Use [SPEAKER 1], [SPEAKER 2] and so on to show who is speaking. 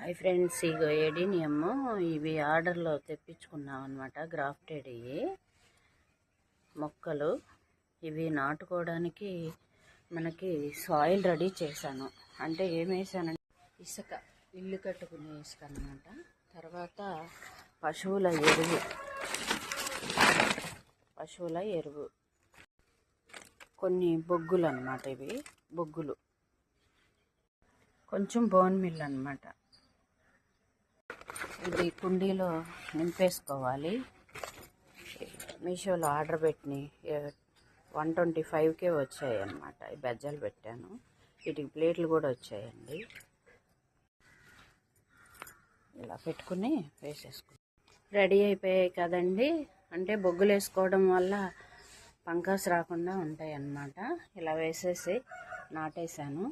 [SPEAKER 1] Hi friends, ఇగో ఎడీనియమ్ ఇవి ఆర్డర్లో తెప్పించుకున్నాం అనమాట. గ్రాఫ్టెడ్ మొక్కలు ఇవి నాటుకోవడానికి మనకి సాయిల్ రెడీ చేశాను. అంటే ఏం వేసానంటే ఇసుక, ఇల్లు కట్టుకునే ఇసుక అనమాట. తర్వాత పశువుల ఎరువు, కొన్ని బొగ్గులు అనమాట. ఇవి బొగ్గులు, కొంచెం బోన్ మిల్ అనమాట. ఇది కుండీలో నింపేసుకోవాలి. మీషోలో ఆర్డర్ పెట్టి 125కే వచ్చాయి అన్నమాట. ఈ బెజ్జాలు పెట్టాను, వీటికి ప్లేట్లు కూడా వచ్చాయండి. ఇలా పెట్టుకుని వేసేసుకున్నాం. రెడీ అయిపోయాయి కదండి. అంటే బొగ్గులు వేసుకోవడం వల్ల పంకాస్ రాకుండా ఉంటాయి అన్నమాట. ఇలా వేసేసి నాటేశాను.